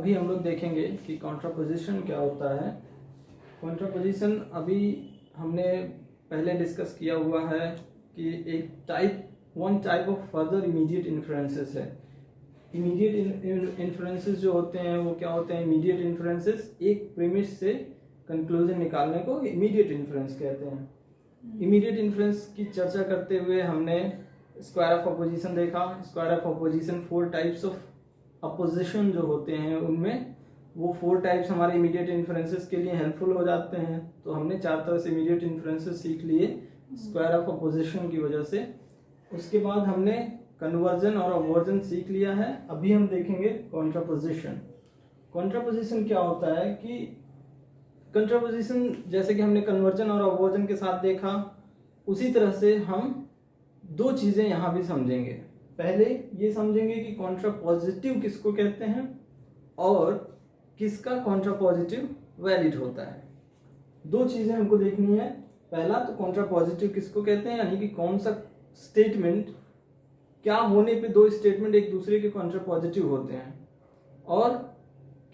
अभी हम लोग देखेंगे कि कॉन्ट्रापोजिशन क्या होता है। कॉन्ट्रापोजिशन अभी हमने पहले डिस्कस किया हुआ है कि one type of further immediate influences है। इमीडिएट इन्फ्लुएंसेस जो होते हैं वो क्या होते हैं? इमीडिएट इन्फ्लुएंसेस एक प्रीमिस से कंक्लूजन निकालने को इमीडिएट इन्फ्लुएंस कहते हैं। इमीडिएट इन्फ्लुएंस की चर्चा करते हुए हमने स्क्वायर ऑफ अपोजिशन देखा। Square of opposition 4 types of opposition जो होते हैं उनमें वो 4 टाइप्स हमारे इमीडिएट इन्फ्लुएंसेस के लिए हेल्पफुल हो जाते हैं। तो हमने 4 तरह से इमीडिएट इन्फ्लुएंसेस सीख लिए स्क्वायर ऑफ अपोजिशन की वजह से। उसके बाद हमने कन्वर्जन और अवर्जन सीख लिया है। अभी हम देखेंगे कॉन्ट्रापोजिशन। कॉन्ट्रापोजिशन क्या होता है कि कॉन्ट्रापोजिशन जैसे कि हमने कन्वर्जन और अवर्जन के साथ देखा, उसी तरह से हम 2 चीजें यहाँ भी समझेंगे। पहले ये समझेंगे कि कॉन्ट्रापोजिटिव किसको कहते हैं और किसका कॉन्ट्रापोजिटिव वैलिड होता है। 2 चीजें हमको देखनी है। पहला तो कॉन्ट्रापोजिटिव किसको कहते हैं, यानी कि कौन सा स्टेटमेंट, क्या होने पे 2 स्टेटमेंट एक दूसरे के कॉन्ट्रापोजिटिव होते हैं, और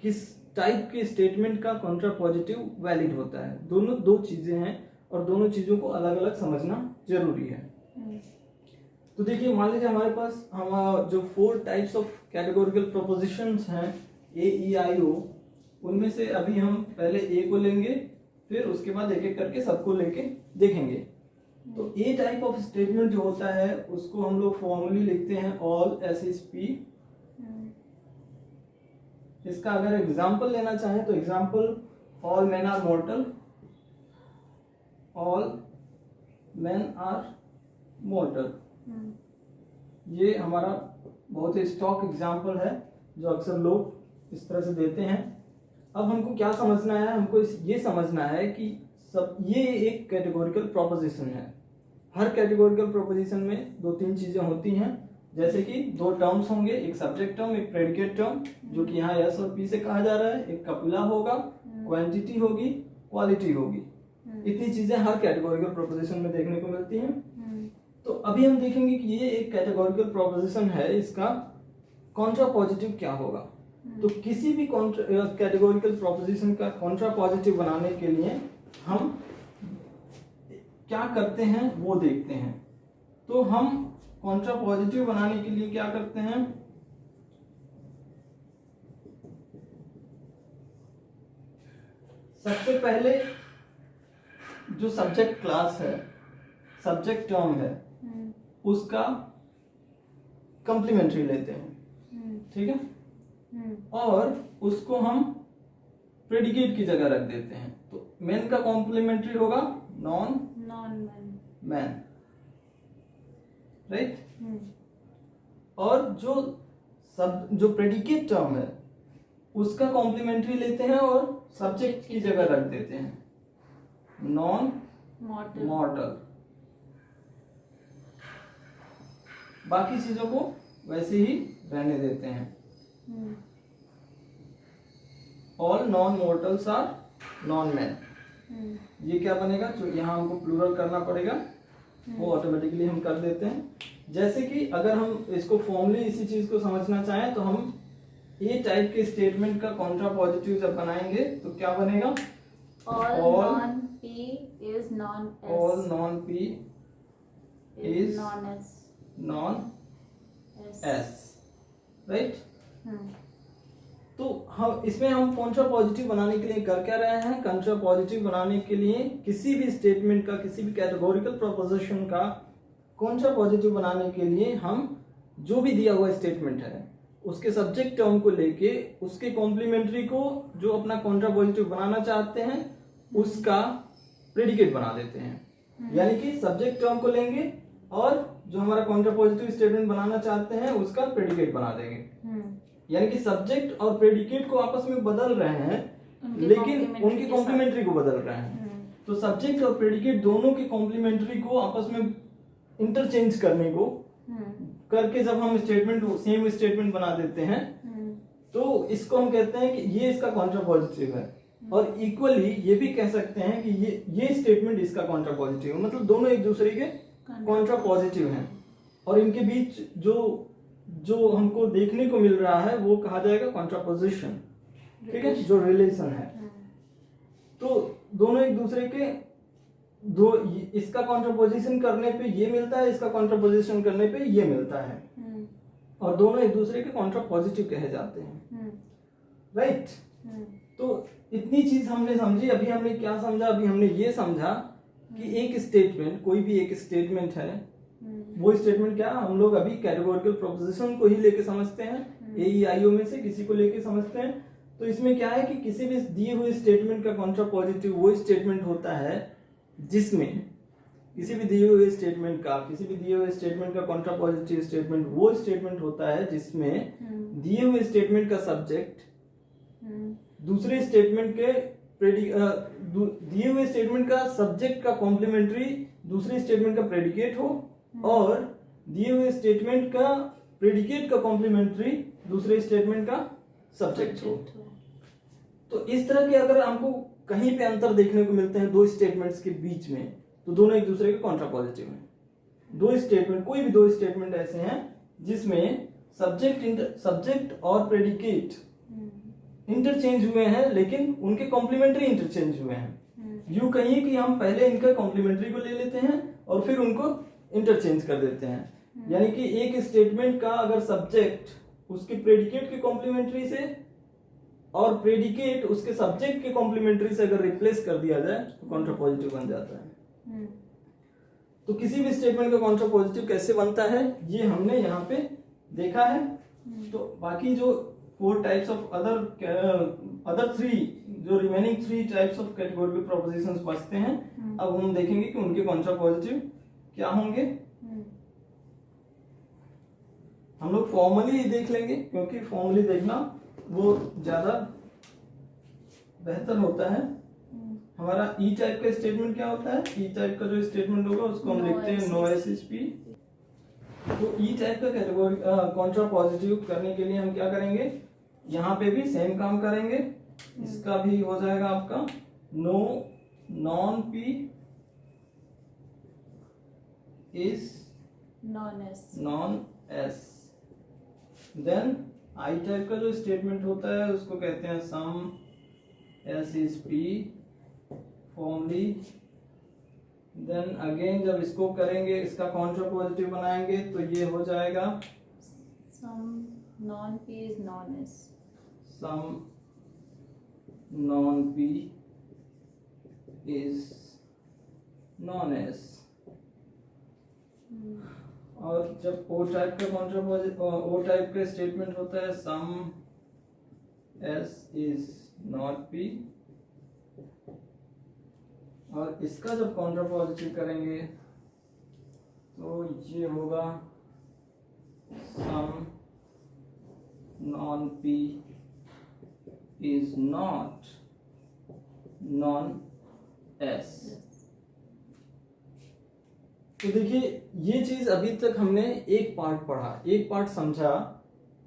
किस टाइप के स्टेटमेंट का कॉन्ट्रापोजिटिव वैलिड होता है। दोनों 2 चीजें हैं और दोनों चीजों को अलग अलग समझना जरूरी है। तो देखिए, मान लीजिए हमारे पास हम जो 4 टाइप्स ऑफ कैटेगोरिकल प्रोपोजिशंस हैं AEIO, उनमें से अभी हम पहले A को लेंगे, फिर उसके बाद एक एक करके सबको लेके देखेंगे। तो A टाइप ऑफ स्टेटमेंट जो होता है उसको हम लोग फॉर्मली लिखते हैं ऑल S is P। इसका अगर एग्जाम्पल लेना चाहें तो example all men are mortal, all men are mortal. ये हमारा बहुत ही स्टॉक एग्जाम्पल है जो अक्सर लोग इस तरह से देते हैं। अब हमको क्या समझना है? हमको ये समझना है कि ये एक कैटेगोरिकल प्रोपोजिशन है। हर कैटेगोरिकल प्रोपोजिशन में 2-3 चीजें होती हैं, जैसे कि 2 टर्म्स होंगे, एक सब्जेक्ट टर्म, एक प्रेडिकेट टर्म, जो कि यहाँ S और P से कहा जा रहा है। एक कपिला होगा, क्वांटिटी होगी, क्वालिटी होगी। इतनी चीजें हर कैटेगोरिकल प्रोपोजिशन में देखने को मिलती हैं। तो अभी हम देखेंगे कि ये एक कैटेगोरिकल प्रोपोजिशन है, इसका कॉन्ट्रापोजिटिव क्या होगा। तो किसी भी कैटेगोरिकल प्रोपोजिशन का कॉन्ट्रापोजिटिव बनाने के लिए हम क्या करते हैं वो देखते हैं। तो हम कॉन्ट्रापोजिटिव बनाने के लिए क्या करते हैं? सबसे पहले जो सब्जेक्ट क्लास है, सब्जेक्ट टर्म है, उसका कंप्लीमेंट्री लेते हैं, ठीक है, और उसको हम प्रेडिकेट की जगह रख देते हैं। तो मैन का कॉम्प्लीमेंट्री होगा नॉन मैन, राइट। और जो प्रेडिकेट टर्म है उसका कॉम्प्लीमेंट्री लेते हैं और सब्जेक्ट की जगह रख देते हैं नॉन मॉर्टल। बाकी चीजों को वैसे ही रहने देते हैं। All non mortals are non man. ये क्या बनेगा? जो यहाँ हमको प्लूरल करना पड़ेगा वो ऑटोमेटिकली हम कर देते हैं। जैसे कि अगर हम इसको फॉर्मली इसी चीज को समझना चाहें तो हम A टाइप के स्टेटमेंट का कॉन्ट्रापोजिटिव जब बनाएंगे तो क्या बनेगा? All non-P is non-S. All non-P is non-S. non-S, right. तो हम इसमें हम कॉन्ट्रापोजिटिव बनाने के लिए कर क्या रहे हैं? कॉन्ट्रापोजिटिव बनाने के लिए किसी भी स्टेटमेंट का, किसी भी कैटेगोरिकल प्रोपोजिशन का कॉन्ट्रापोजिटिव बनाने के लिए हम जो भी दिया हुआ स्टेटमेंट है उसके सब्जेक्ट टर्म को लेके उसके कॉम्प्लीमेंट्री को जो अपना कॉन्ट्रापोजिटिव बनाना चाहते हैं उसका प्रेडिकेट बना देते हैं। यानी कि सब्जेक्ट टर्म को लेंगे और जो हमारा कॉन्ट्रापोजिटिव स्टेटमेंट बनाना चाहते हैं उसका प्रेडिकेट बना देंगे। यानी कि सब्जेक्ट और प्रेडिकेट को आपस में बदल रहे हैं, लेकिन उनकी कॉम्प्लीमेंट्री को बदल रहे हैं। तो सब्जेक्ट और प्रेडिकेट दोनों की कॉम्प्लीमेंट्री को आपस में इंटरचेंज करने को करके जब हम सेम स्टेटमेंट बना देते हैं तो इसको हम कहते हैं कि ये इसका कॉन्ट्रापोजिटिव है। और इक्वली ये भी कह सकते हैं कि ये स्टेटमेंट इसका कॉन्ट्रापोजिटिव है। मतलब दोनों एक दूसरे के कॉन्ट्रापोजिटिव हैं और इनके बीच जो हमको देखने को मिल रहा है वो कहा जाएगा कॉन्ट्रापोजिशन। ठीक है, जो रिलेशन है। तो दोनों एक दूसरे के इसका कॉन्ट्रापोजिशन करने पे ये मिलता है, इसका कॉन्ट्रापोजिशन करने पे ये मिलता है, और दोनों एक दूसरे के कॉन्ट्रापॉजिटिव कहे जाते हैं, राइट। तो इतनी चीज हमने समझी। अभी हमने क्या समझा? अभी हमने ये समझा कि एक स्टेटमेंट, कोई भी एक स्टेटमेंट है, वो स्टेटमेंट क्या, हम लोग अभी कैटेगोरिकल प्रोपोजिशन को ही लेके समझते हैं, AEIO में से किसी को लेके समझते हैं। तो इसमें क्या है कि किसी भी दिए हुए स्टेटमेंट का कॉन्ट्रापॉजिटिव वो स्टेटमेंट होता है जिसमें किसी भी दिए हुए स्टेटमेंट का कॉन्ट्रापॉजिटिव स्टेटमेंट वो स्टेटमेंट होता है जिसमें दिए हुए स्टेटमेंट का सब्जेक्ट दूसरे स्टेटमेंट के दिए हुए स्टेटमेंट का सब्जेक्ट का कॉम्प्लीमेंट्री दूसरे स्टेटमेंट का प्रेडिकेट हो, और दिए हुए स्टेटमेंट का प्रेडिकेट का कॉम्प्लीमेंट्री दूसरे स्टेटमेंट का सब्जेक्ट हो। तो इस तरह के अगर हमको कहीं पे अंतर देखने को मिलते हैं दो स्टेटमेंट्स के बीच में, तो दोनों एक दूसरे के कॉन्ट्रापॉजिटिव हैं। कोई भी दो स्टेटमेंट ऐसे हैं जिसमें सब्जेक्ट और प्रेडिकेट इंटरचेंज हुए हैं, लेकिन उनके कॉम्प्लीमेंट्री इंटरचेंज हुए हैं। यूं कहिए कि हम पहले इनका कॉम्प्लीमेंट्री को ले लेते हैं और फिर उनको इंटरचेंज कर देते हैं। यानी कि एक स्टेटमेंट का अगर सब्जेक्ट उसके प्रेडिकेट के कॉम्प्लीमेंट्री से और प्रेडिकेट उसके सब्जेक्ट के कॉम्प्लीमेंट्री से अगर रिप्लेस कर दिया जाए तो कॉन्ट्रापॉजिटिव बन जाता है। तो किसी भी स्टेटमेंट का कॉन्ट्रापॉजिटिव कैसे बनता है ये हमने यहाँ पे देखा है। तो बाकी जो 4 टाइप्स ऑफ अदर 3 जो remaining 3 types of categorical propositions बचते हैं, अब हम देखेंगे कि उनके कॉन्ट्रापॉजिटिव क्या होंगे। हम लोग फॉर्मली देख लेंगे, क्योंकि फॉर्मली देखना वो ज्यादा बेहतर होता है। हमारा ई टाइप का स्टेटमेंट क्या होता है? ई टाइप का जो स्टेटमेंट होगा उसको हम लिखते हैं नो एसएसपी। तो ई टाइप का कैटेगरी कॉन्ट्रापॉजिटिव करने के लिए हम क्या करेंगे, यहाँ पे भी सेम काम करेंगे। इसका भी हो जाएगा आपका no non P is non S. Then I type का जो स्टेटमेंट होता है उसको कहते हैं some S is P formally. Then again जब इसको करेंगे, इसका कॉन्ट्रापॉजिटिव बनाएंगे तो ये हो जाएगा some non P is non S. Some non P is non S. और जब ओ टाइप का ओ टाइप का स्टेटमेंट होता है some S is not P, और इसका जब कॉन्ट्रापॉजिटिव करेंगे तो ये होगा some non P is not non S. तो देखिए ये चीज अभी तक हमने एक पार्ट पढ़ा, एक पार्ट समझा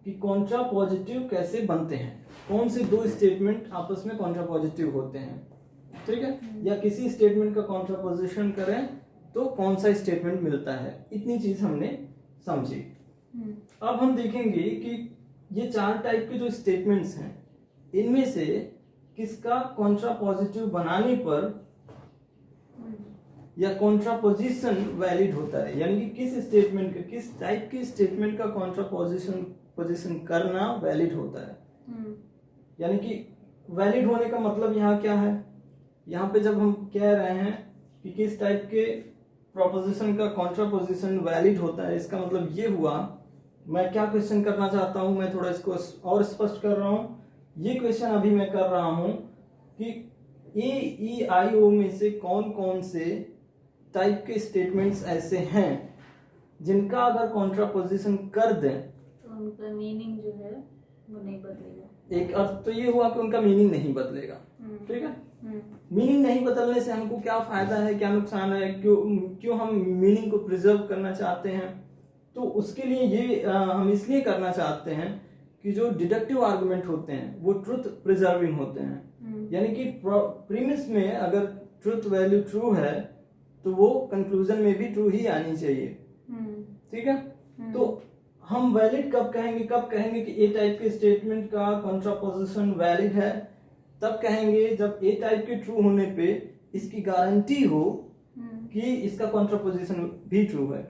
कि कॉन्ट्रापॉजिटिव कैसे बनते हैं, कौन से दो स्टेटमेंट आपस में कॉन्ट्रापॉजिटिव होते हैं, ठीक है, या किसी स्टेटमेंट का कॉन्ट्रापोजिशन करें तो कौन सा स्टेटमेंट मिलता है। इतनी चीज हमने समझी। अब हम देखेंगे कि ये 4 टाइप के जो स्टेटमेंट्स हैं इनमें से किसका कॉन्ट्रापॉजिटिव बनाने पर या कॉन्ट्रापोजिशन वैलिड होता है, यानी कि किस टाइप के स्टेटमेंट का कॉन्ट्रापोजिशन करना वैलिड होता है। यानी कि वैलिड होने का मतलब यहाँ क्या है, यहाँ पे जब हम कह रहे हैं कि किस टाइप के प्रोपोजिशन का कॉन्ट्रापोजिशन वैलिड होता है, इसका मतलब ये हुआ, मैं क्या क्वेश्चन करना चाहता हूं, मैं थोड़ा इसको और स्पष्ट कर रहा हूं। ये क्वेश्चन अभी मैं कर रहा हूं कि AEIO में से कौन कौन से टाइप के स्टेटमेंट्स ऐसे हैं जिनका अगर कॉन्ट्रापोजिशन कर दें तो उनका मीनिंग जो है वो नहीं बदलेगा। एक अर्थ तो ये हुआ कि उनका मीनिंग नहीं बदलेगा, ठीक है। मीनिंग नहीं बदलने से हमको क्या फायदा है, क्या नुकसान है, क्यों हम मीनिंग को प्रिजर्व करना चाहते हैं? तो उसके लिए ये हम इसलिए करना चाहते हैं कि जो डिडक्टिव आर्गुमेंट होते हैं वो ट्रुथ प्रिजर्विंग होते हैं। यानी कि प्रीमिस में अगर ट्रुथ वैल्यू ट्रू है तो वो कंक्लूजन में भी ट्रू ही आनी चाहिए, ठीक है। तो हम वैलिड कब कहेंगे कि ए टाइप के स्टेटमेंट का कॉन्ट्रापोजिशन वैलिड है, तब कहेंगे जब ए टाइप के ट्रू होने पे इसकी गारंटी हो कि इसका कॉन्ट्रापोजिशन भी ट्रू है।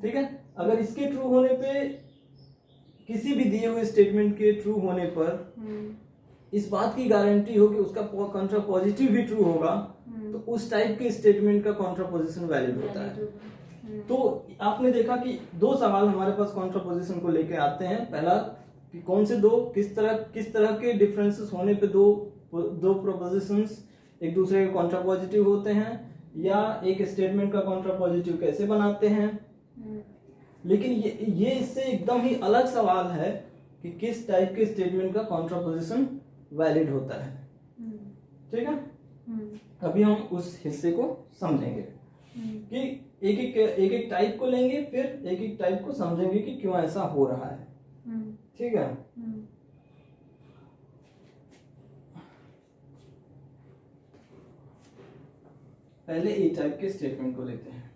ठीक है, अगर इसके ट्रू होने पे, किसी भी दिए हुए स्टेटमेंट के ट्रू होने पर इस बात की गारंटी हो कि उसका कॉन्ट्रापोजिटिव भी ट्रू होगा, तो उस टाइप के स्टेटमेंट का कॉन्ट्रापोजिशन वैलिड होता है। तो आपने देखा कि दो सवाल हमारे पास कॉन्ट्रापोजिशन को लेके आते हैं। पहला कि कौन से दो, किस तरह के डिफरेंसेस होने पे दो प्रोपोजिशंस एक दूसरे के कॉन्ट्रापोजिटिव होते हैं, या एक स्टेटमेंट का कॉन्ट्रापोजिटिव कैसे बनाते हैं। लेकिन ये इससे एकदम ही अलग सवाल है कि किस टाइप के स्टेटमेंट का कॉन्ट्रापोजिशन वैलिड होता है। ठीक है, अभी हम उस हिस्से को समझेंगे कि एक टाइप को लेंगे, फिर एक टाइप को समझेंगे कि क्यों ऐसा हो रहा है। ठीक है, पहले ए टाइप के स्टेटमेंट को लेते हैं।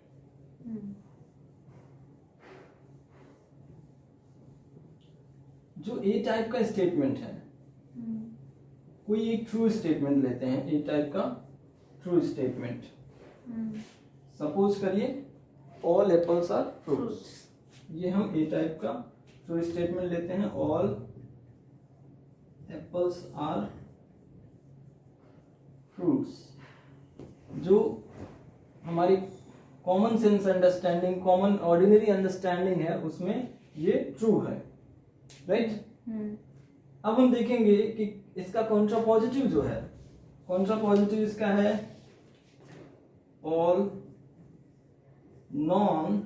जो ए टाइप का स्टेटमेंट है, कोई एक ट्रू स्टेटमेंट लेते हैं, ए टाइप का ट्रू स्टेटमेंट। सपोज करिए ऑल एप्पल्स आर फ्रूट्स, ये हम ए टाइप का ट्रू स्टेटमेंट लेते हैं, ऑल एप्पल्स आर फ्रूट्स। जो हमारी common sense understanding, common ordinary understanding है, उसमें ये ट्रू है, राइट। अब हम देखेंगे कि इसका कॉन्ट्रापोजिटिव जो है, कॉन्ट्रापोजिटिव इसका है all non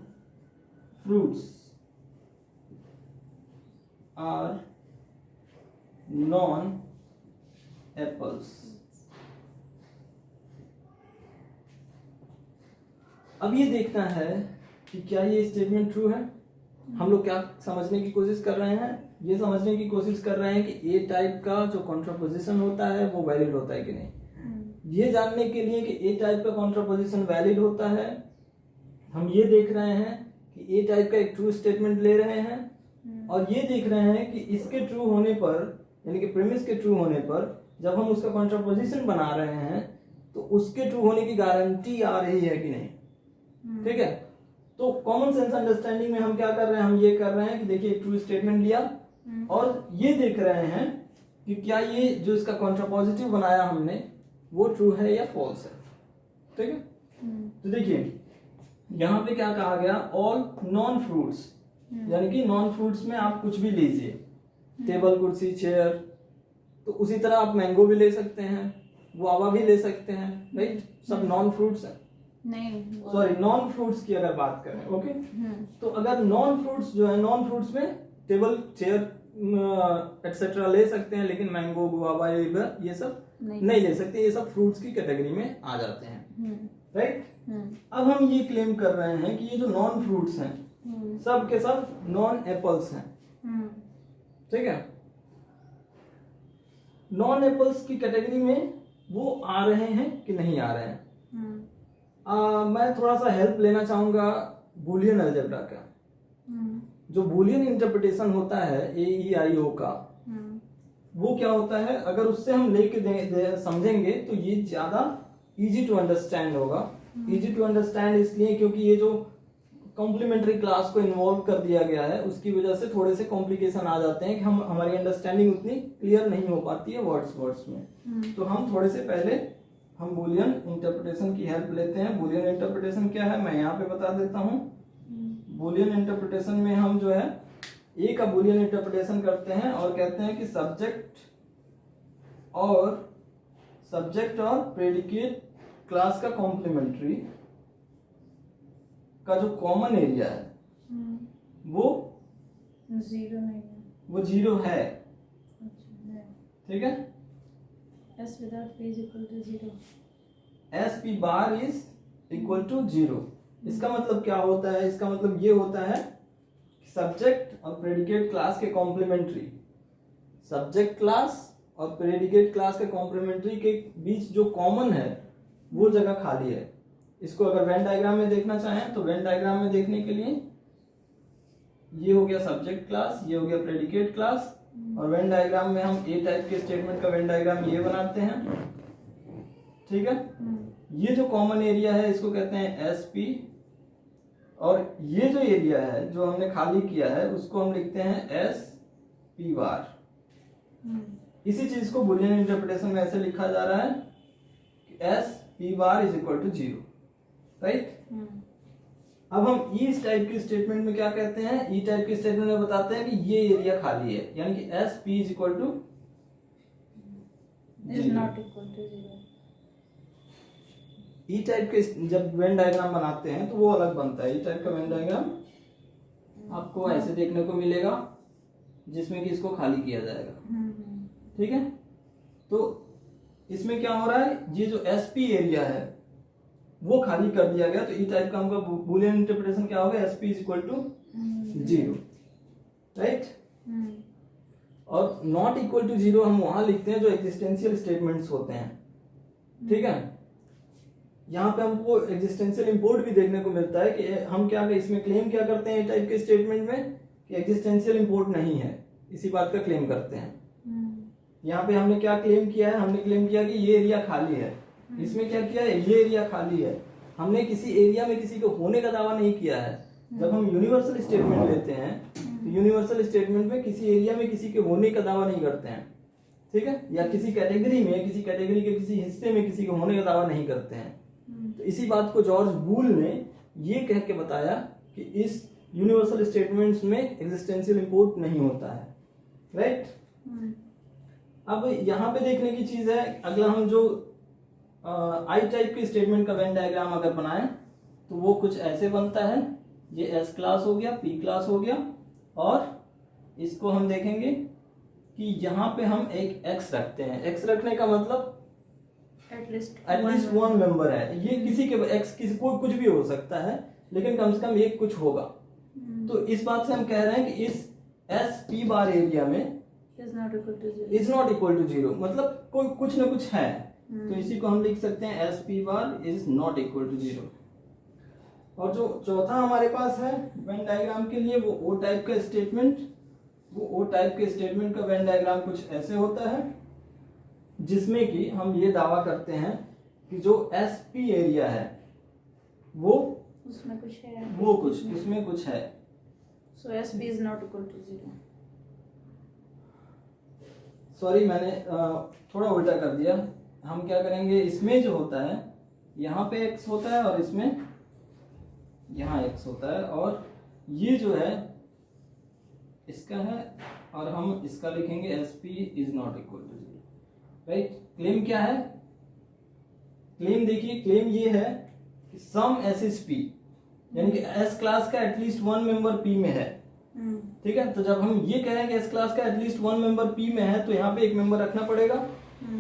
fruits are non apples. अब ये देखना है कि क्या ये स्टेटमेंट ट्रू है। हम लोग क्या समझने की कोशिश कर रहे हैं, ये समझने की कोशिश कर रहे हैं कि ए टाइप का जो कॉन्ट्रापोजिशन होता है वो वैलिड होता है कि नहीं। ये जानने के लिए कि ए टाइप का कॉन्ट्रापोजिशन वैलिड होता है, हम ये देख रहे हैं कि ए टाइप का एक ट्रू स्टेटमेंट ले रहे हैं, और ये देख रहे हैं कि इसके ट्रू होने पर, यानी कि प्रीमिस के ट्रू होने पर जब हम उसका कॉन्ट्रापोजिशन बना रहे हैं तो उसके ट्रू होने की गारंटी आ रही है कि नहीं। ठीक है, तो कॉमन सेंस अंडरस्टैंडिंग में हम क्या कर रहे हैं, हम ये कर रहे हैं कि देखिए एक ट्रू स्टेटमेंट लिया और ये देख रहे हैं कि क्या ये जो इसका कॉन्ट्रापोजिटिव बनाया हमने वो ट्रू है या फॉल्स है। ठीक है, तो देखिए यहाँ पे क्या कहा गया, ऑल नॉन फ्रूट्स, यानी कि नॉन फ्रूट्स में आप कुछ भी लीजिए, टेबल, कुर्सी, चेयर। तो उसी तरह आप मैंगो भी ले सकते हैं, गुआवा भी ले सकते हैं, राइट। सब नॉन फ्रूट्स है, नहीं सॉरी नॉन फ्रूट्स की अगर बात करें, ओके। तो अगर नॉन फ्रूट्स जो है, नॉन फ्रूट्स में टेबल, चेयर एक्सेट्रा ले सकते हैं, लेकिन मैंगो, गुआवा ये सब नहीं ले सकते, ये सब फ्रूट्स की कैटेगरी में आ जाते हैं, राइट। अब हम ये क्लेम कर रहे हैं कि ये जो नॉन फ्रूट्स हैं सब के सब नॉन एप्पल्स हैं। ठीक है, नॉन एप्पल्स की कैटेगरी में वो आ रहे हैं कि नहीं आ रहे हैं। मैं थोड़ा सा हेल्प लेना चाहूंगा बूलियन अलजेब्रा का। जो बूलियन इंटरप्रिटेशन होता है AEIO का, वो क्या होता है, अगर उससे हम लेके समझेंगे तो ये ज्यादा इजी टू अंडरस्टैंड होगा। इजी टू अंडरस्टैंड इसलिए क्योंकि ये जो कॉम्प्लीमेंट्री क्लास को इन्वॉल्व कर दिया गया है उसकी वजह से थोड़े से कॉम्प्लिकेशन आ जाते हैं कि हमारी अंडरस्टैंडिंग उतनी क्लियर नहीं हो पाती है वर्ड्स में। तो हम थोड़े से पहले हम बूलियन इंटरप्रिटेशन की हेल्प लेते हैं। बूलियन इंटरप्रिटेशन क्या है मैं यहाँ पे बता देता हूँ। बूलियन इंटरप्रिटेशन में हम जो है ए का बूलियन इंटरप्रिटेशन करते हैं और कहते हैं कि सब्जेक्ट और प्रेडिकेट क्लास का कॉम्प्लीमेंट्री का जो कॉमन एरिया है वो जीरो नहीं है, वो जीरो है। ठीक है, S without P is equal to 0. SP bar is equal to 0। इसका मतलब क्या होता है, इसका मतलब ये होता है कि सब्जेक्ट और प्रेडिकेट क्लास के कॉम्प्लीमेंट्री, सब्जेक्ट क्लास और प्रेडिकेट क्लास के कॉम्प्लीमेंट्री के बीच जो कॉमन है वो जगह खाली है। इसको अगर वेन डायग्राम में देखना चाहें तो वेन डायग्राम में देखने के लिए ये हो गया सब्जेक्ट क्लास, ये हो गया प्रेडिकेट क्लास, और वेन डायग्राम में हम ए टाइप के स्टेटमेंट का वेन डायग्राम ये बनाते हैं, ठीक है। ये जो कॉमन एरिया है इसको कहते हैं एस पी, और ये जो एरिया है जो हमने खाली किया है उसको हम लिखते हैं एस पी बार। इसी चीज को बुलियन इंटरप्रिटेशन में ऐसे लिखा जा रहा है कि S P bar is equal to 0, right. अब हम ई टाइप के स्टेटमेंट में क्या कहते हैं, ई टाइप के स्टेटमेंट में बताते हैं कि ये एरिया खाली है, यानी कि S P is equal to not equal to 0। E type के जब वेन डायग्राम बनाते हैं तो वो अलग बनता है। ई टाइप का वेन डायग्राम आपको ऐसे देखने को मिलेगा जिसमें कि इसको खाली किया जाएगा, ठीक है। तो इसमें क्या हो रहा है, ये जो एसपी एरिया है वो खाली कर दिया गया, तो ई टाइप का हमका बूलियन इंटरप्रिटेशन क्या होगा, SP is equal to 0, right. और नॉट इक्वल टू 0 हम वहां लिखते हैं जो एग्जिस्टेंशियल स्टेटमेंट्स होते हैं, ठीक है। यहाँ पे हमको एग्जिस्टेंशियल इंपोर्ट भी देखने को मिलता है कि हम क्या इसमें क्लेम क्या करते हैं टाइप के स्टेटमेंट में कि एग्जिस्टेंशियल इंपोर्ट नहीं है, इसी बात का क्लेम करते हैं। यहाँ पे हमने क्या क्लेम किया है, हमने क्लेम किया कि ये एरिया खाली है। इसमें क्या किया है, ये एरिया खाली है, हमने किसी एरिया में किसी को होने का दावा नहीं किया है। जब हम यूनिवर्सल स्टेटमेंट लेते हैं तो यूनिवर्सल स्टेटमेंट में किसी एरिया में किसी के होने का दावा नहीं करते हैं, ठीक है, या किसी कैटेगरी में किसी कैटेगरी के किसी हिस्से में किसी के होने का दावा नहीं करते हैं। तो इसी बात को जॉर्ज बूल ने ये कह के बताया कि इस यूनिवर्सल स्टेटमेंट्स में एग्जिस्टेंशियल इंपोर्ट नहीं होता है, राइट। अब यहाँ पे देखने की चीज है, अगला हम जो आई टाइप के स्टेटमेंट का वेन डायग्राम अगर बनाए तो वो कुछ ऐसे बनता है। ये एस क्लास हो गया, पी क्लास हो गया, और इसको हम देखेंगे कि यहाँ पे हम एक एक्स रखते हैं। एक्स रखने का मतलब एटलीस्ट वन मेंबर है, ये किसी के एक्स किसी को कुछ भी हो सकता है, लेकिन कम से कम एक कुछ होगा। तो इस बात से हम कह रहे हैं कि इस एस पी बार एरिया में इज नॉट इक्वल टू 0, मतलब कोई कुछ ना कुछ है। तो इसी को हम लिख सकते हैं S P bar is not equal to 0। और जो चौथा हमारे पास है वेन डायग्राम के लिए वो ओ टाइप का स्टेटमेंट, वो ओ टाइप के स्टेटमेंट का वेन डायग्राम कुछ ऐसे होता है जिसमें कि हम ये दावा करते हैं कि जो एस पी एरिया है वो उसमें कुछ है, वो कुछ उसमें कुछ है। So SP is not equal to 0। Sorry, मैंने थोड़ा उल्टा कर दिया। हम क्या करेंगे, इसमें जो होता है यहाँ पे x होता है और इसमें यहाँ x होता है, और ये जो है इसका है, और हम इसका लिखेंगे S P is not equal to 0, right. Claim क्या है, क्लेम देखिए, क्लेम ये है कि सम एस इज पी, यानी कि एस क्लास का एटलीस्ट वन मेंबर पी में है, ठीक है। तो जब हम ये कह रहे हैं कि एस क्लास का एटलीस्ट वन मेंबर पी में है तो यहाँ पे एक मेंबर रखना पड़ेगा,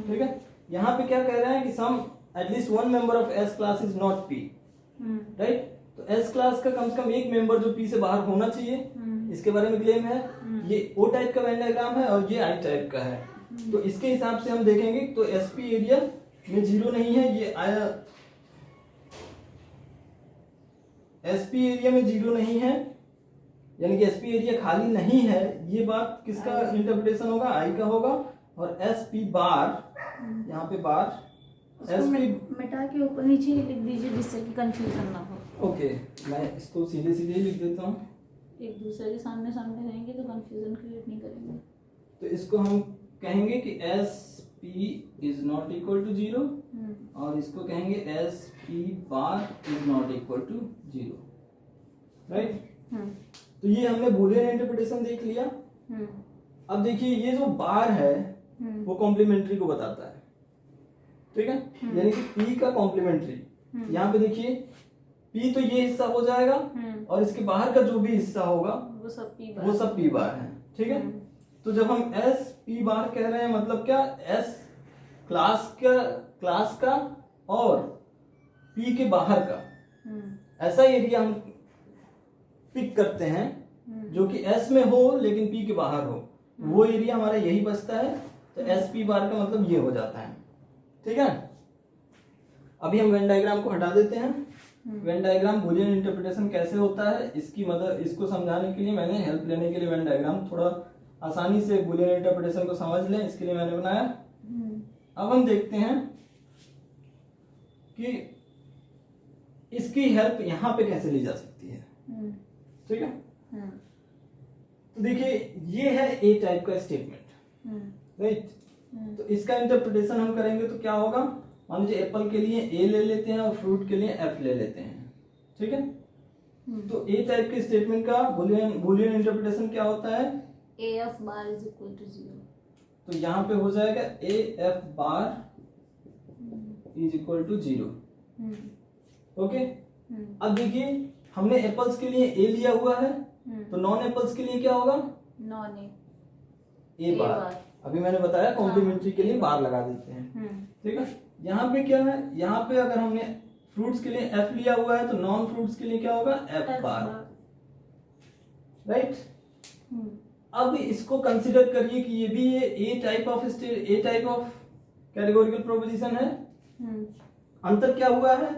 ठीक है। यहाँ पे क्या कह रहे हैं कि some at least one member of S class is not P, right. तो एस क्लास का कम से कम एक मेंबर जो पी से बाहर होना चाहिए, इसके बारे में क्लेम है। ये ओ टाइप का वेन डायग्राम है और ये आई टाइप का है। तो इसके हिसाब से हम देखेंगे तो एसपी एरिया में 0 नहीं है, ये आया एसपी एरिया में 0 नहीं है, यानी कि एसपी एरिया खाली नहीं है। ये बात किसका इंटरप्रिटेशन होगा, आई का होगा। और एसपी बार, यहाँ पे बार एसपी मिटा के ऊपर नीचे लिख दीजिए जिससे कि कंफ्यूजन ना हो। ओके, मैं इसको सीधे सीधे ही लिख देता हूँ, एक दूसरे के सामने सामने रहेंगे तो कंफ्यूजन क्रिएट नहीं करेंगे। तो इसको हम कहेंगे कि S P is not equal to 0, और इसको कहेंगे S P bar is not equal to 0, right. तो ये हमने बूलियन इंटरप्रिटेशन देख लिया। अब देखिए ये जो बार है वो कॉम्प्लीमेंट्री को बताता है, ठीक है, यानी कि पी का कॉम्प्लीमेंट्री। यहाँ पे देखिए पी तो ये हिस्सा हो जाएगा और इसके बाहर का जो भी हिस्सा होगा वो सब पी बार है, ठीक है। तो जब हम एस पी बार कह रहे हैं मतलब क्या, एस क्लास का और पी के बाहर का ऐसा एरिया हम पिक करते हैं जो कि एस में हो लेकिन पी के बाहर हो, वो एरिया हमारा यही बचता है। तो एस पी बार का मतलब ये हो जाता है, ठीक है। अभी हम वेन डायग्राम को हटा देते हैं। वेन डायग्राम बुलियन इंटरप्रिटेशन कैसे होता है, इसकी मदद, इसको समझाने के लिए मैंने हेल्प लेने के लिए वेन डायग्राम, थोड़ा आसानी से बुलियन इंटरप्रिटेशन को समझ लें, इसके लिए मैंने बनाया। अब हम देखते हैं कि इसकी हेल्प यहां पे कैसे ली जा सकती है। ठीक है, तो देखिए ये है ए टाइप का स्टेटमेंट, राइट। तो इसका इंटरप्रिटेशन हम करेंगे तो क्या होगा, मान लीजिए एप्पल के लिए ए ले लेते हैं और फ्रूट के लिए एफ ले लेते हैं, ठीक है। तो ए टाइप के स्टेटमेंट का बुलियन इंटरप्रिटेशन क्या होता है, A F bar is equal to 0। तो यहाँ पे हो जाएगा A F bar is equal to 0। Okay, अब देखिए हमने एप्पल्स के लिए ए लिया हुआ है, तो नॉन एप्पल्स के लिए क्या होगा, नॉन ए बार। अभी मैंने बताया कॉम्प्लीमेंट्री के लिए बार लगा देते हैं, ठीक है। यहाँ पे क्या है, यहाँ पे अगर हमने फ्रूट्स के लिए एफ लिया हुआ है तो नॉन फ्रूट्स के लिए क्या होगा, एफ बार, राइट। अब इसको कंसिडर करिए कि ये भी ये ए टाइप ऑफ कैटेगोरिकल प्रोपोजिशन है। अंतर क्या हुआ है,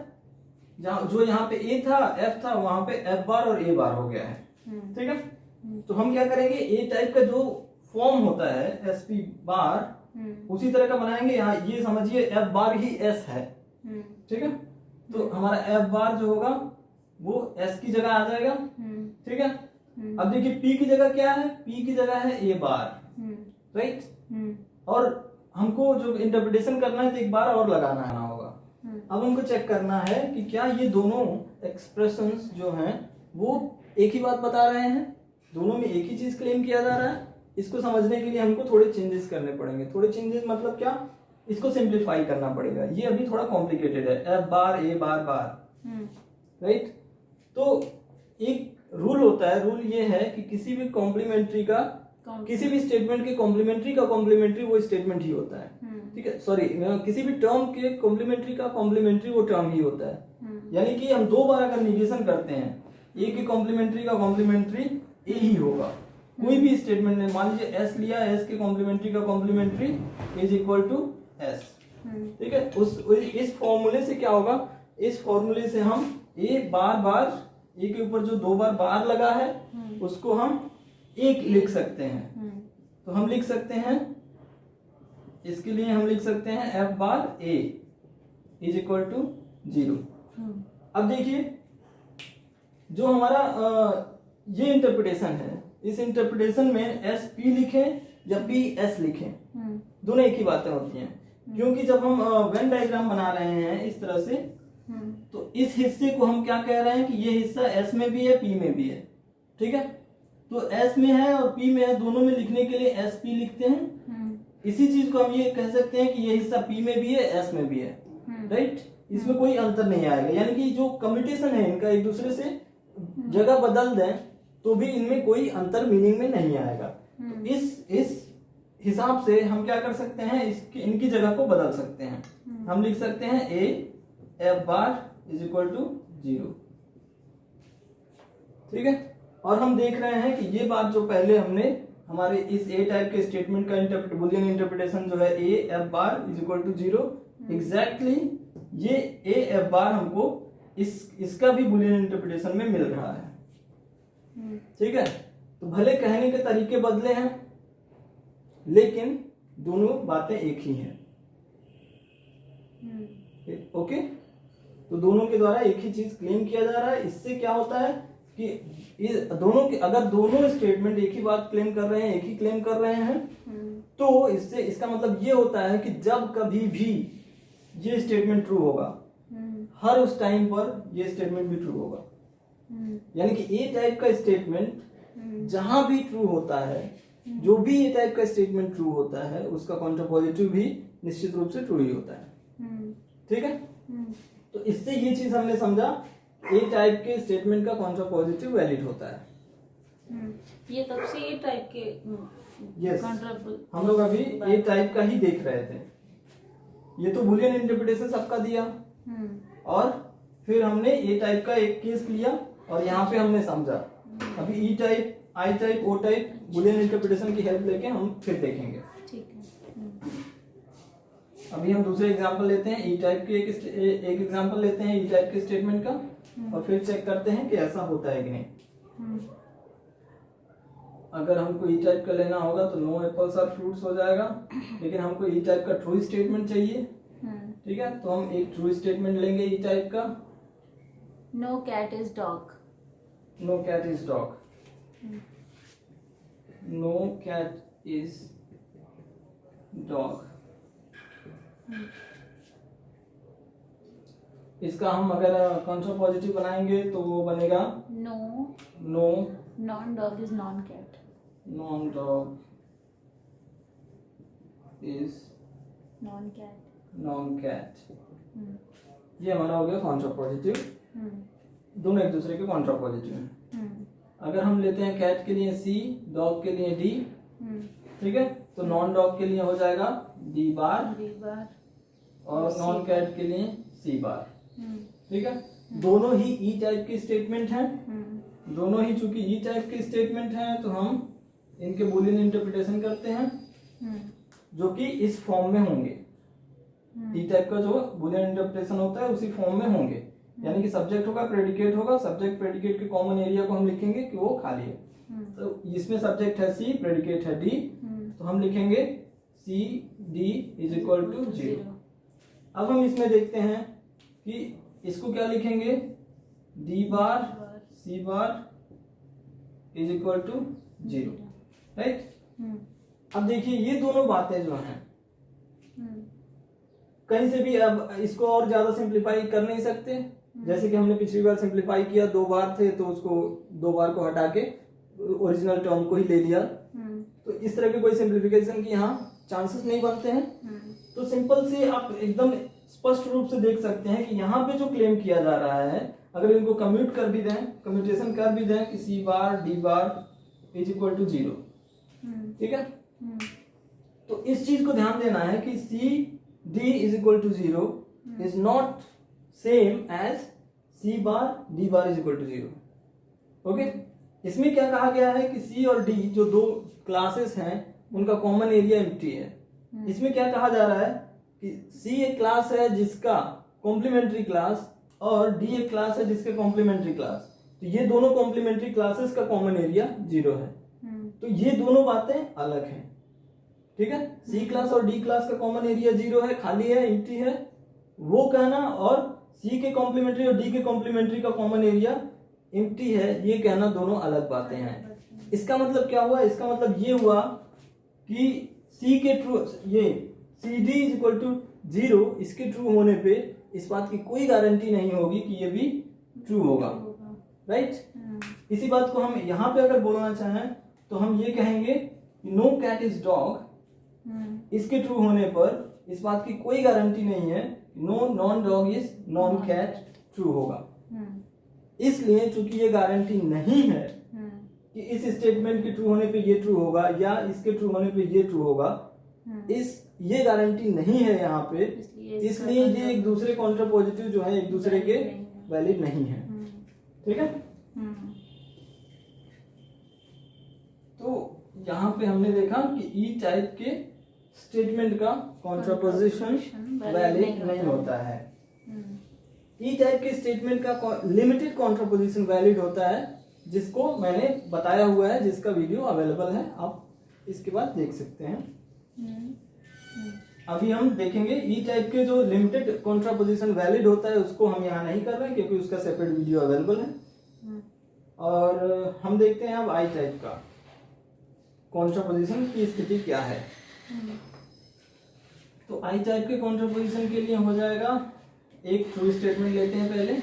जो यहाँ पे ए था, एफ था, वहां पे एफ बार और ए बार हो गया है, ठीक है। तो हम क्या करेंगे, ए टाइप का जो फॉर्म होता है एस पी बार, उसी तरह का बनाएंगे। यहाँ ये समझिए एफ बार ही एस है, ठीक है। तो हमारा एफ बार जो होगा वो एस की जगह आ जाएगा, ठीक है। अब देखिए पी की जगह क्या है, पी की जगह है ए बार, राइट। और हमको जो इंटरप्रिटेशन करना है तो एक बार और लगाना होगा। अब हमको चेक करना है कि क्या ये दोनों एक्सप्रेशंस जो हैं वो एक ही बात बता रहे हैं, दोनों में एक ही चीज क्लेम किया जा रहा है। इसको समझने के लिए हमको थोड़े चेंजेस करने पड़ेंगे। थोड़े चेंजेस मतलब क्या, इसको सिंप्लीफाई करना पड़ेगा, ये अभी थोड़ा कॉम्प्लिकेटेड है। एफ बार ए बार बार, राइट। तो एक रूल होता है, रूल ये है कि किसी भी कॉम्प्लीमेंट्री का, किसी भी स्टेटमेंट के कॉम्प्लीमेंट्री का कॉम्प्लीमेंट्री वो स्टेटमेंट ही होता है, ठीक है। सॉरी, किसी भी टर्म के कॉम्प्लीमेंट्री का कॉम्प्लीमेंट्री वो टर्म ही होता है। यानी कि हम दो बार अगर निगेशन करते हैं, ए के कॉम्प्लीमेंट्री का कॉम्प्लीमेंट्री ए ही होगा। कोई भी स्टेटमेंट ने, मान लीजिए एस लिया, एस के कॉम्प्लीमेंट्री का complementary is equal to S, ठीक है। इस फॉर्मूले से क्या होगा, इस फॉर्मूले से हम ए बार ए के ऊपर जो दो बार लगा है उसको हम एक लिख सकते हैं। तो हम लिख सकते हैं, इसके लिए हम लिख सकते हैं F bar A is equal to 0। अब देखिए जो हमारा ये इंटरप्रिटेशन है, इस इंटरप्रिटेशन में एस पी लिखें या पी एस लिखें, दोनों एक ही बातें होती हैं। क्योंकि जब हम वेन डायग्राम बना रहे हैं इस तरह से, तो इस हिस्से को हम क्या कह रहे हैं कि ये हिस्सा एस में भी है, पी में भी है, ठीक है। तो एस में है और पी में है, दोनों में लिखने के लिए एस पी लिखते हैं। इसी चीज को हम ये कह सकते हैं कि ये हिस्सा पी में भी है, एस में भी है, राइट। इसमें कोई अंतर नहीं आएगा, यानी कि जो कम्युनिकेशन है इनका, एक दूसरे से जगह बदल दें तो भी इनमें कोई अंतर मीनिंग में नहीं आएगा। तो इस हिसाब से हम क्या कर सकते हैं, इनकी जगह को बदल सकते हैं। हम लिख सकते हैं A F bar is equal to 0, ठीक है। और हम देख रहे हैं कि ये बात जो पहले हमने हमारे इस ए टाइप के स्टेटमेंट का बुलियन इंटरप्रिटेशन जो है A F bar is equal to 0, exactly ये ए एफ बार हमको इसका भी बुलियन इंटरप्रिटेशन में मिल रहा है, ठीक है। तो भले कहने के तरीके बदले हैं लेकिन दोनों बातें एक ही हैं, ओके। तो दोनों के द्वारा एक ही चीज क्लेम किया जा रहा है। इससे क्या होता है कि दोनों के, अगर दोनों स्टेटमेंट एक ही बात क्लेम कर रहे हैं, एक ही क्लेम कर रहे हैं, तो इससे इसका मतलब ये होता है कि जब कभी भी ये स्टेटमेंट ट्रू होगा, हर उस टाइम पर ये स्टेटमेंट भी ट्रू होगा। यानी कि ए टाइप का स्टेटमेंट जहां भी ट्रू होता है, जो भी ए टाइप का स्टेटमेंट ट्रू होता है, उसका कॉन्ट्रापॉजिटिव भी निश्चित रूप से ट्रू ही होता है, ठीक है। तो इससे ये चीज हमने समझा, ए टाइप के स्टेटमेंट का कॉन्ट्रापॉजिटिव वैलिड होता है। ये कब से ए टाइप के यस, हम लोग अभी ए टाइप का ही देख रहे थे। ये तो बुलियन इंटरप्रिटेशन सबका दिया, और फिर हमने ए टाइप का एक केस लिया और यहाँ पे हमने समझा। अभी E type, I type, O type Boolean interpretation की हेल्प लेके हम फिर देखेंगे, ठीक है। अभी हम दूसरे एग्जांपल लेते हैं। ई टाइप के एक एग्जांपल लेते हैं ई टाइप के स्टेटमेंट का। और फिर चेक करते हैं कि ऐसा होता है कि नहीं। अगर हमको ई टाइप का लेना होगा तो नो एप्पल्स आर फ्रूट्स हो जाएगा, लेकिन हमको ई टाइप का ट्रू स्टेटमेंट चाहिए। ठीक है, तो हम एक ट्रू स्टेटमेंट लेंगे ई टाइप का। No cat is dog. No cat is dog. No cat is dog. इसका हम अगर कॉन्ट्रा पॉजिटिव बनाएंगे तो वो बनेगा no no non dog is non cat. Non dog is non cat. Non cat. ये हमारा हो गया कॉन्ट्रा पॉजिटिव। दोनों एक दूसरे के कॉन्ट्रा पॉजिटिव हैं। अगर हम लेते हैं कैट के लिए सी, डॉग के लिए डी, ठीक है, तो नॉन डॉग के लिए हो जाएगा डी बार और नॉन कैट के लिए सी बार। ठीक है, दोनों ही ई टाइप के स्टेटमेंट हैं। दोनों ही चूंकि ई टाइप के स्टेटमेंट हैं तो हम इनके बूलियन इंटरप्रिटेशन करते हैं जो कि इस फॉर्म में होंगे। ई टाइप का जो बूलियन इंटरप्रिटेशन होता है उसी फॉर्म में होंगे, यानी कि सब्जेक्ट होगा, प्रेडिकेट होगा, सब्जेक्ट प्रेडिकेट के कॉमन एरिया को हम लिखेंगे कि वो खाली है। तो इसमें सब्जेक्ट है सी, प्रेडिकेट है डी, तो हम लिखेंगे C D is equal to 0। अब हम इसमें देखते हैं कि इसको क्या लिखेंगे, D bar C bar is equal to 0, right. अब देखिए ये दोनों बातें जो हैं कहीं से भी अब इसको और ज्यादा सिंप्लीफाई कर नहीं सकते। जैसे कि हमने पिछली बार सिंप्लीफाई किया, 2 बार थे तो उसको 2 बार को हटा के ओरिजिनल टर्म को ही ले लिया। तो इस तरह की कोई सिंप्लीफिकेशन की यहाँ चांसेस नहीं बनते हैं। तो सिंपल से आप एकदम स्पष्ट रूप से देख सकते हैं कि यहाँ पे जो क्लेम किया जा रहा है, अगर इनको कम्यूट कर भी दें, कम्यूटेशन कर भी दें कि C bar D bar is equal to 0, ठीक है, तो इस चीज को ध्यान देना है कि C D is equal to 0 is not same as C bar D bar is equal to 0। Okay, इसमें क्या कहा गया है कि सी और डी जो 2 क्लासेस हैं उनका कॉमन एरिया एम्प्टी है। इसमें क्या कहा जा रहा है कि सी एक क्लास है जिसका कॉम्प्लीमेंट्री क्लास और डी एक क्लास है जिसके कॉम्प्लीमेंट्री क्लास, तो ये दोनों कॉम्प्लीमेंट्री क्लासेस का कॉमन एरिया 0 है। तो ये दोनों बातें अलग हैं, ठीक है। सी क्लास और डी क्लास का कॉमन एरिया 0 है, खाली है, एम्प्टी है, वो कहना, और सी के कॉम्प्लीमेंट्री और डी के कॉम्प्लीमेंट्री का कॉमन एरिया एम्प्टी है, ये कहना दोनों अलग बातें हैं। इसका मतलब क्या हुआ, इसका मतलब ये हुआ कि सी के ट्रू, ये C D is equal to 0, इसके ट्रू होने पे इस बात की कोई गारंटी नहीं होगी कि ये भी ट्रू होगा, राइट। इसी बात को हम यहाँ पे अगर बोलना चाहें तो हम ये कहेंगे नो कैट इज डॉग, इसके ट्रू होने पर इस बात की कोई गारंटी नहीं है no non dog is non cat true होगा। इसलिए चूंकि ये गारंटी नहीं है कि इस स्टेटमेंट के ट्रू होने पे ये ट्रू होगा या इसके ट्रू होने पे ये ट्रू होगा, ये गारंटी नहीं है यहाँ पे, इसलिए ये एक दूसरे कॉन्ट्रापोजिटिव जो है एक दूसरे के वैलिड नहीं है, ठीक है। तो यहाँ पे हमने देखा कि ई टाइप के स्टेटमेंट का कॉन्ट्रापोजिशन वैलिड नहीं होता है। ई टाइप के स्टेटमेंट का लिमिटेड कॉन्ट्रापोजिशन वैलिड होता है, जिसको मैंने बताया हुआ है, जिसका वीडियो अवेलेबल है, आप इसके बाद देख सकते हैं। अभी हम देखेंगे ई टाइप के जो लिमिटेड कॉन्ट्रापोजिशन वैलिड होता है उसको हम यहाँ नहीं कर रहे हैं क्योंकि उसका सेपरेट वीडियो अवेलेबल है। और हम देखते हैं अब आई टाइप का कॉन्ट्रापोजिशन की स्थिति क्या है। तो आई टाइप के कॉन्ट्रापोजिशन के लिए हो जाएगा, एक ट्रू स्टेटमेंट लेते हैं पहले।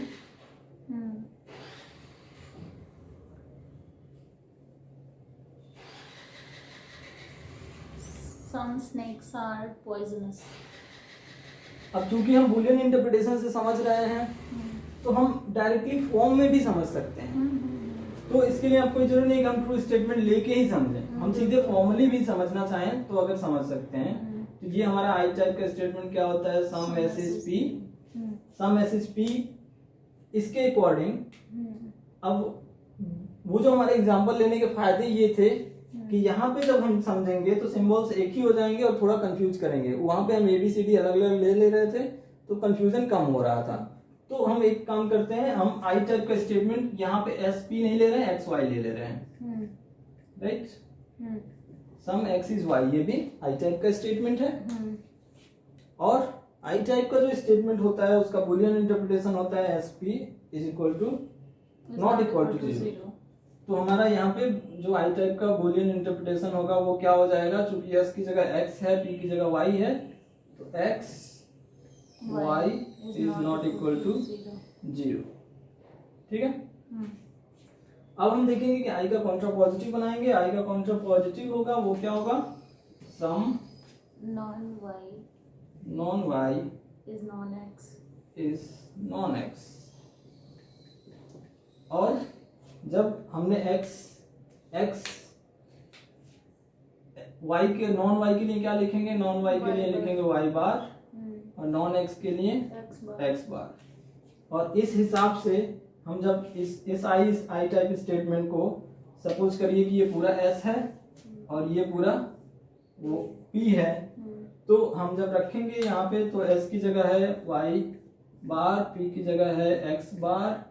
Some snakes are poisonous. अब चूंकि हम बूलियन इंटरप्रिटेशन से समझ रहे हैं तो हम डायरेक्टली फॉर्म में भी समझ सकते हैं। तो इसके लिए आपको जरूरी नहीं कि हम ट्रू स्टेटमेंट लेके ही समझें, हम सीधे फॉर्मली भी समझना चाहें तो अगर समझ सकते हैं। तो ये हमारा आई टाइप का स्टेटमेंट क्या होता है, सम एस एस पी इसके अकॉर्डिंग। अब वो जो हमारे एग्जांपल लेने के फायदे ये थे कि यहाँ पे जब हम समझेंगे तो सिंबल्स एक ही हो जाएंगे और थोड़ा कंफ्यूज करेंगे। वहां पे हम ABCD अलग अलग ले रहे थे तो कंफ्यूजन कम हो रहा था। तो हम एक काम करते हैं, हम आई टाइप का स्टेटमेंट यहाँ पे एस पी नहीं ले रहे हैं, एक्स वाई ले रहे हैं, right. Some X is Y, ये भी आई टाइप का स्टेटमेंट है। और आई टाइप का जो स्टेटमेंट होता है उसका बुलियन इंटरप्रिटेशन होता है S P is equal to not equal to zero. तो हमारा यहाँ पे जो आई टाइप का बुलियन इंटरप्रिटेशन होगा वो क्या हो जाएगा, चूंकि एस की जगह एक्स है, पी की जगह वाई है, तो X Y is not equal to zero. ठीक है। अब हम देखेंगे कि आई का कॉन्ट्रा पॉजिटिव बनाएंगे। आई का कॉन्ट्रा पॉजिटिव होगा वो क्या होगा, some non Y is non X. और जब हमने एक्स वाई के नॉन वाई के लिए क्या लिखेंगे, नॉन वाई के लिए लिखेंगे वाई बार, और नॉन एक्स के लिए एक्स बार। और इस हिसाब से हम जब इस आई टाइप स्टेटमेंट को सपोज करिए कि ये पूरा एस है और ये पूरा वो पी है, तो हम जब रखेंगे यहाँ पे तो एस की जगह है वाई बार, पी की जगह है एक्स बार,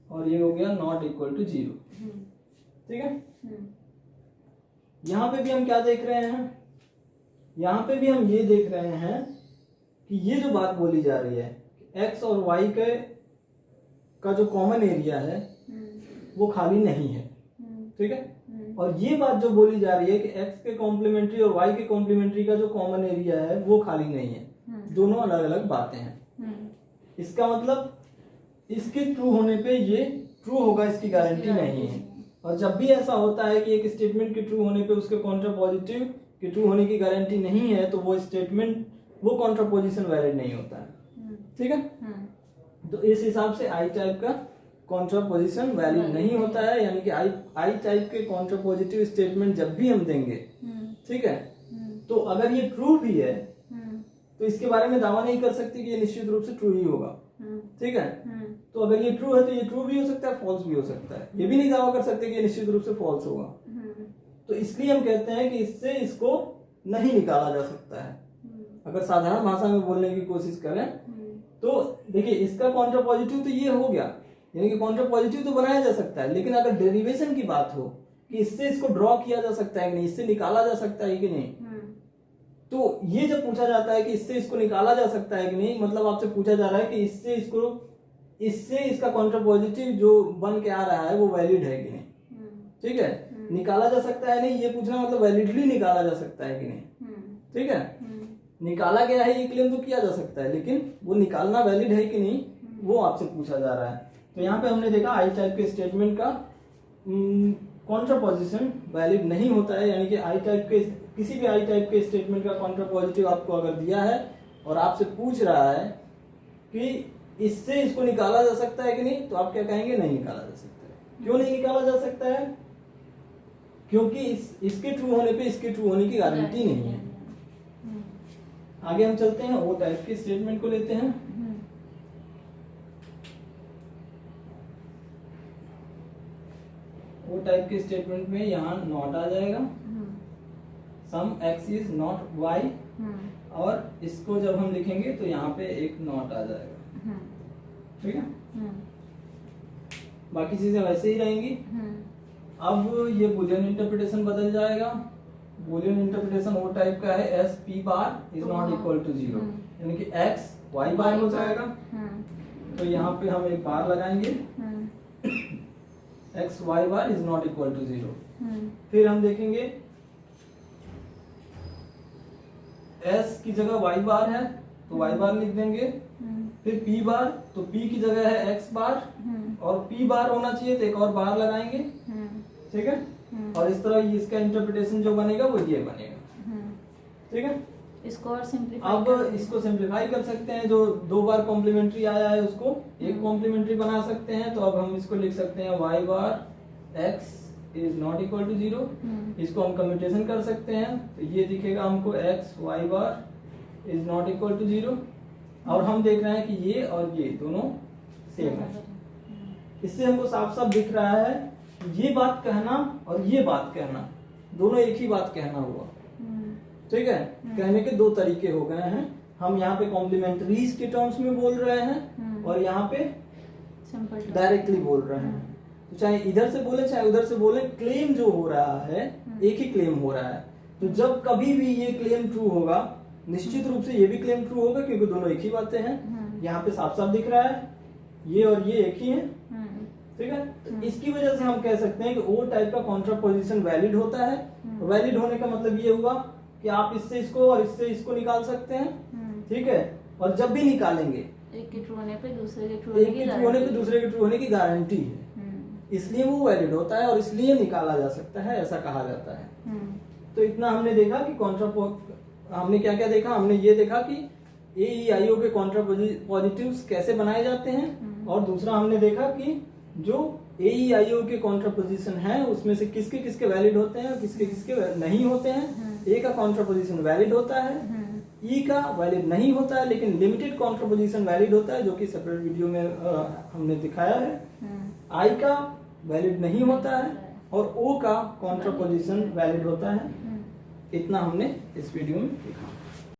और ये हो गया नॉट इक्वल टू जीरो। ठीक है। यहाँ पे भी हम क्या देख रहे हैं, यहाँ पे भी हम ये देख रहे हैं कि ये जो बात बोली जा रही है एक्स और वाई का जो कॉमन एरिया है वो खाली नहीं है। ठीक है। और ये बात जो बोली जा रही है कि एक्स के कॉम्प्लीमेंट्री और वाई के कॉम्प्लीमेंट्री का जो कॉमन एरिया है वो खाली नहीं है, दोनों अलग अलग बातें हैं। इसका मतलब इसके ट्रू होने पे ये ट्रू होगा, इसकी गारंटी नहीं है। और जब भी ऐसा होता है कि एक स्टेटमेंट के ट्रू होने पे उसके कॉन्ट्रा पॉजिटिव के ट्रू होने की गारंटी नहीं है, तो वो स्टेटमेंट वो कॉन्ट्रापोजिशन वैलिड नहीं होता है। ठीक है। तो इस हिसाब से आई टाइप का कॉन्ट्रापोजिशन वैलिड नहीं होता है, यानी कि आई टाइप के कॉन्ट्रापोजिटिव स्टेटमेंट जब भी हम देंगे, ठीक है, तो अगर ये ट्रू भी है तो इसके बारे में दावा नहीं कर सकते कि ये निश्चित रूप से ट्रू ही होगा। ठीक है। तो अगर ये ट्रू है तो ये ट्रू भी हो सकता है, फॉल्स भी हो सकता है। ये भी नहीं दावा कर सकते कि ये निश्चित रूप से फॉल्स होगा। तो इसलिए हम कहते हैं कि इससे इसको नहीं निकाला जा सकता है। अगर साधारण भाषा में बोलने की कोशिश करें तो देखिए, इसका कॉन्ट्रा पॉजिटिव तो ये हो गया, यानी कि कॉन्ट्रा पॉजिटिव तो बनाया जा सकता है, लेकिन अगर डेरिवेशन की बात हो कि इससे इसको ड्रॉ किया जा सकता है कि नहीं, इससे निकाला जा सकता है कि नहीं, तो ये जब पूछा जाता है कि इससे इसको निकाला जा सकता है कि नहीं, मतलब आपसे पूछा जा रहा है कि इससे इसका कॉन्ट्रा पॉजिटिव जो बन के आ रहा है वो वैलिड है कि नहीं। ठीक है। निकाला जा सकता है नहीं, ये पूछना मतलब वैलिडली निकाला जा सकता है कि नहीं। ठीक है। निकाला गया है ये क्लेम तो किया जा सकता है, लेकिन वो निकालना वैलिड है कि नहीं वो आपसे पूछा जा रहा है। तो यहाँ पे हमने देखा आई टाइप के स्टेटमेंट का कॉन्ट्रापोजिशन वैलिड नहीं होता है, यानी कि आई टाइप के किसी भी आई टाइप के स्टेटमेंट का कॉन्ट्रापोजिटिव आपको अगर दिया है और आपसे पूछ रहा है कि इससे इसको निकाला जा सकता है कि नहीं, तो आप क्या कहेंगे, नहीं निकाला जा सकता है। क्यों नहीं निकाला जा सकता है? क्योंकि इसके ट्रू होने पे इसके ट्रू होने की गारंटी नहीं है। आगे हम चलते हैं, वो टाइप के स्टेटमेंट को लेते हैं। वो टाइप के स्टेटमेंट में यहाँ नॉट आ जाएगा, सम एक्स इज नॉट वाई, और इसको जब हम लिखेंगे तो यहाँ पे एक नॉट आ जाएगा। ठीक है। बाकी चीजें वैसे ही रहेंगी। अब ये बुलियन इंटरप्रिटेशन बदल जाएगा। बुलियन इंटरप्रिटेशन वो टाइप का है, S P bar is not equal to zero, यानी कि एक्स वाई बार हो जाएगा। तो यहाँ पे हम एक बार लगाएंगे, X Y bar is not equal to zero. फिर हम देखेंगे एस की जगह वाई बार है तो वाई बार लिख देंगे। फिर पी बार, तो पी की जगह है एक्स बार, और पी बार होना चाहिए तो एक और बार लगाएंगे। ठीक है। और इस तरह इसका इंटरप्रिटेशन जो बनेगा वो ये बनेगा। ठीक है। इसको और सिंपलीफाई अब इसको सिंपलीफाई कर सकते हैं, जो दो बार कॉम्प्लीमेंट्री आया है उसको एक कॉम्प्लीमेंट्री बना सकते हैं। तो अब हम इसको लिख सकते हैं Y bar X is not equal to zero. इसको हम कम्यूटेशन कर सकते हैं, तो ये दिखेगा हमको X Y bar is not equal to zero. और हम देख रहे हैं कि ये और ये दोनों सेम है। इससे हमको साफ साफ दिख रहा है ये बात कहना और ये बात कहना दोनों एक ही बात कहना हुआ। ठीक है। कहने के दो तरीके हो गए हैं। हम यहाँ पे कॉम्प्लीमेंट्रीज के टर्म्स में बोल रहे हैं और यहाँ पे सिंपल डायरेक्टली बोल रहे हैं। तो चाहे इधर से बोले चाहे उधर से बोले, क्लेम जो हो रहा है एक ही क्लेम हो रहा है। तो जब कभी भी ये क्लेम ट्रू होगा, निश्चित रूप से ये भी क्लेम ट्रू होगा, क्योंकि दोनों एक ही बातें हैं। यहाँ पे साफ साफ दिख रहा है ये और ये एक ही है, ठीक है। तो इसकी वजह से हम कह सकते हैं कि ओ टाइप का कॉन्ट्रापोजिशन वैलिड होता है। वैलिड होने का मतलब ये हुआ कि आप इससे इसको और इससे इसको निकाल सकते हैं, ठीक है। और जब भी निकालेंगे एक के ट्रू होने पे दूसरे के ट्रू एक के ट्रू होने पे दूसरे के ट्रू होने की गारंटी है, इसलिए वो वैलिड होता है और इसलिए निकाला जा सकता है, ऐसा कहा जाता है। तो इतना हमने देखा कि हमने क्या क्या देखा। हमने ये देखा कि AEIO के कॉन्ट्रापोजिटिव्स कैसे बनाए जाते हैं, और दूसरा हमने देखा कि जो AEIO के कॉन्ट्रापोजिशन है उसमें से किसके किसके वैलिड होते हैं, किसके किसके नहीं होते हैं। ए का कॉन्ट्रापोजिशन वैलिड होता है, ई का वैलिड नहीं होता है, लेकिन लिमिटेड कॉन्ट्रापोजिशन वैलिड होता है, जो कि सेपरेट वीडियो में हमने दिखाया है। आई का वैलिड नहीं होता है, और ओ का कॉन्ट्रापोजिशन वैलिड होता है। इतना हमने इस वीडियो में देखा।